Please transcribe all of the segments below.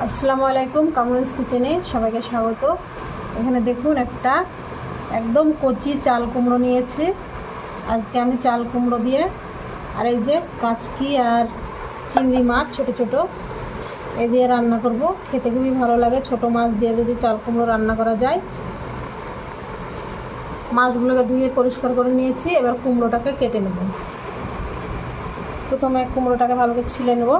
আসসালামু আলাইকুম, কামরুলস কিচেনে সবাইকে স্বাগত। এখানে দেখুন একটা একদম কচি চাল কুমড়ো নিয়েছি। আজকে আমি চাল কুমড়ো দিয়ে আর এই যে কাচকি আর চিংড়ি মাছ ছোট ছোট এই দিয়ে রান্না করব। খেতে খুবই ভালো লাগে ছোট মাছ দিয়ে যদি চাল কুমড়ো রান্না করা যায়। মাছগুলোকে ধুয়ে পরিষ্কার করে নিয়েছি, এবার কুমড়োটাকে কেটে নেব। প্রথমে কুমড়োটাকে ভালো করে ছিলে নেব।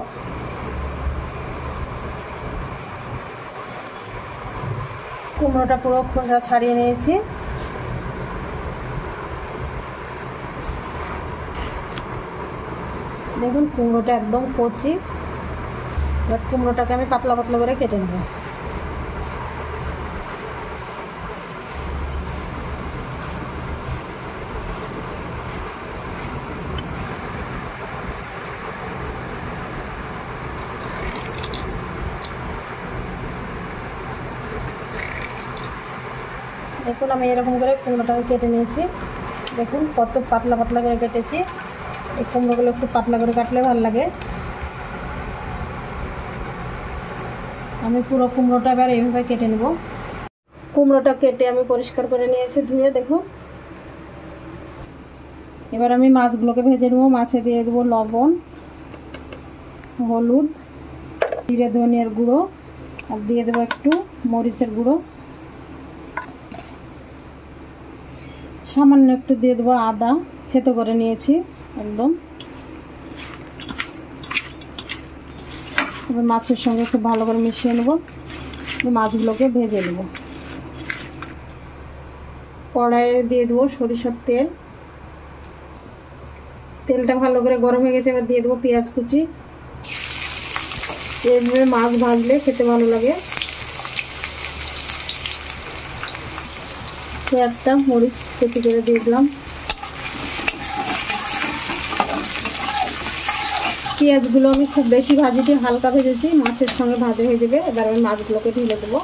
কুমড়োটা পুরো খোসা ছাড়িয়ে নিয়েছি। দেখুন কুমড়োটা একদম কচি। এবার কুমড়োটাকে আমি পাতলা পাতলা করে কেটে নেব। দেখুন আমি এরকম করে কুমড়োটাকে কেটে নিয়েছি। দেখুন কত পাতলা পাতলা করে কেটেছি। এই কুমড়োগুলো একটু পাতলা করে কাটলে ভালো লাগে। আমি পুরো কুমড়োটা এবার এইভাবে কেটে নেব। কুমড়োটা কেটে আমি পরিষ্কার করে নিয়েছি ধুয়ে। দেখুন এবার আমি মাছগুলোকে ভেজে নেব। মাছে দিয়ে দেবো লবণ, হলুদ, জিরে ধনিয়ার গুঁড়ো আর দিয়ে দেবো একটু মরিচের গুঁড়ো, সামান্য একটু দিয়ে দেবো আদা থেতো করে নিয়েছি একদম। এবার মাছের সঙ্গে খুব ভালো করে মিশিয়ে নেব। মাছগুলোকে ভেজে নেব। কড়াইয়ে দিয়ে দেবো সরিষার তেল। তেলটা ভালো করে গরম হয়ে গেছে। এবার দিয়ে দেবো পেঁয়াজ কুচি। এইভাবে মাছ ভাজলে খেতে ভালো লাগে। একটা মরিচ কুচি করে দিয়ে দিলাম। পেঁয়াজগুলো আমি খুব বেশি ভাজিনি, হালকা ভেজেছি, মাছের সঙ্গে ভাজা হয়ে যাবে। এবার আমি মাছগুলোকে ঢেলে দেবো।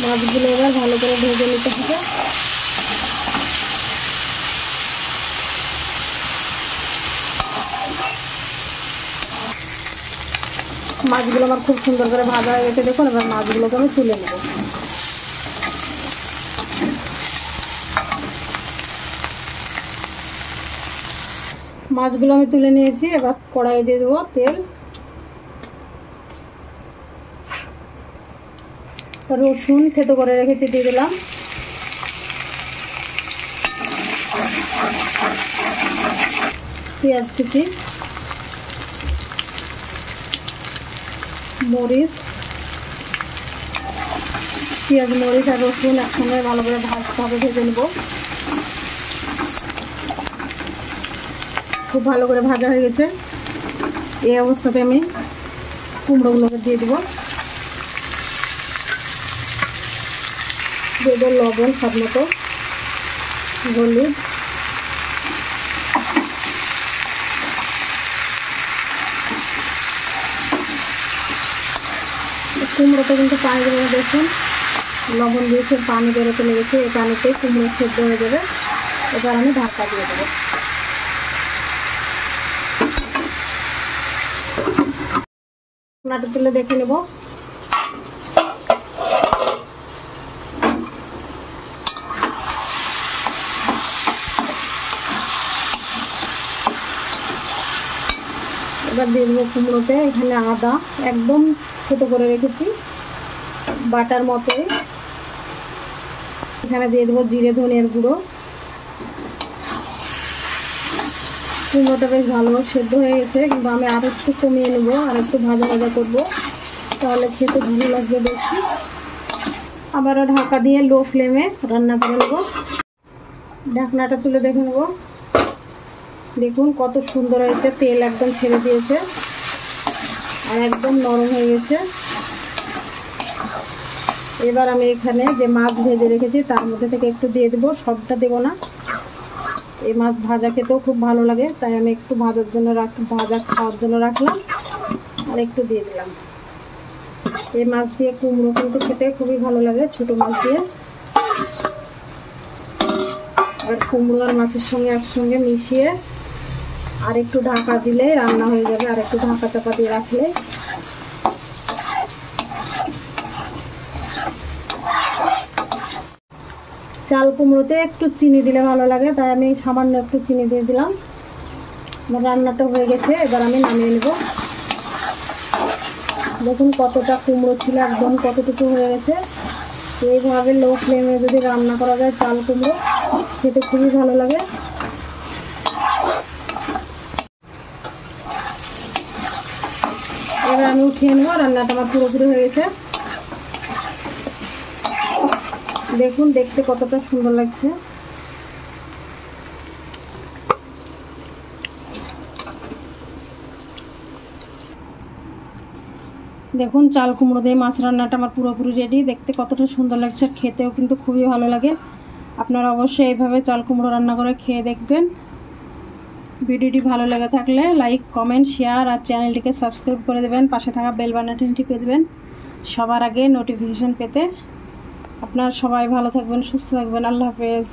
মাছগুলো এবার ভালো করে ভেজে নিতে হবে। মাছগুলো আমার খুব সুন্দর করে ভাজা হয়ে গেছে। দেখুন এবার মাছগুলোকে আমি তুলে নেব। মাছগুলো আমি তুলে নিয়েছি। এবার কড়াইয়ে দিয়ে দেবো তেল। রসুন থেতো করে রেখেছি দিয়ে দিলাম। পেঁয়াজ কুচি, মরিচ, পেঁয়াজ মরিচ আর রসুন একসঙ্গে ভালো করে ভাজতে হবে, ভেজে নেব। খুব ভালো করে ভাজা হয়ে গেছে। এই অবস্থাতে আমি কুমড়োগুলোকে দিয়ে দেবো। দিয়ে দেবো লবণ স্বাদ মতো, হলুদ, কুমড়োতে কিন্তু পানি দেবো। দেখুন লবণ দিয়েছে, পানি বেরোতে লেগেছে। এই পানিতে কুমড়ো সেদ্ধ হয়ে যাবে। এবার আমি ঢাকা দিয়ে দেবো। নাটু তুলে দেখে নেব। এবার দিয়ে দেবো কুমড়োতে। এখানে আদা একদম ছোটো করে রেখেছি বাটার মতোই। এখানে দিয়ে দেবো জিরে ধনিয়ার গুঁড়ো। কুমড়োটা বেশ ভালো সেদ্ধ হয়ে গেছে, কিন্তু আমি আর একটু কমিয়ে নেব, আর একটু ভাজা ভাজা করবো, তাহলে খেতে ভালো লাগবে বেশি। আবারও ঢাকা দিয়ে লো ফ্লেমে রান্না করে নেব। ঢাকনাটা তুলে দেখে নেব। দেখুন কত সুন্দর হয়েছে, তেল একদম ছেড়ে দিয়েছে আর একদম নরম হয়ে গেছে। এবার আমি এখানে যে মাছ ভেজে রেখেছি তার মধ্যে থেকে একটু দিয়ে দেবো, সবটা দেবো না। এই মাছ ভাজা খেতেও খুব ভালো লাগে, তাই আমি একটু ভাজা খাওয়ার জন্য রাখলাম আর একটু দিয়ে দিলাম। এই মাছ দিয়ে কুমড়ো কিন্তু খেতে খুবই ভালো লাগে, ছোট মাছ দিয়ে। আর কুমড়ো আর মাছের সঙ্গে একসঙ্গে মিশিয়ে আর একটু ঢাকা দিলে রান্না হয়ে যাবে, আর একটু ঢাকা চাপা দিয়ে রাখলে। চাল কুমড়োতে একটু চিনি দিলে ভালো লাগে, তাই আমি সামান্য একটু চিনি দিয়ে দিলাম। আমার রান্নাটা হয়ে গেছে, এবার আমি নামিয়ে নেব। দেখুন কতটা কুমড়ো ছিল, একদম কতটুকু হয়ে গেছে। এইভাবে লো ফ্লেমে যদি রান্না করা যায় চাল কুমড়ো, খেতে খুবই ভালো লাগে। এবার আমি উঠিয়ে নেবো, রান্নাটা আমার পুরোপুরি হয়ে গেছে। দেখুন দেখতে কতটা সুন্দর লাগছে। দেখুন চাল কুমড়ো দিয়ে মাছ রান্নাটা আমার পুরোপুরি রেডি। দেখতে কতটা সুন্দর লাগছে, খেতেও কিন্তু খুবই ভালো লাগে। আপনারা অবশ্যই এইভাবে চাল কুমড়ো রান্না করে খেয়ে দেখবেন। ভিডিওটি ভালো লেগে থাকলে লাইক, কমেন্ট, শেয়ার আর চ্যানেলটিকে সাবস্ক্রাইব করে দেবেন। পাশে থাকা বেল বাটনটি টিপে দেবেন সবার আগে নোটিফিকেশন পেতে। আপনারা সবাই ভালো থাকবেন, সুস্থ থাকবেন। আল্লাহ হাফেজ।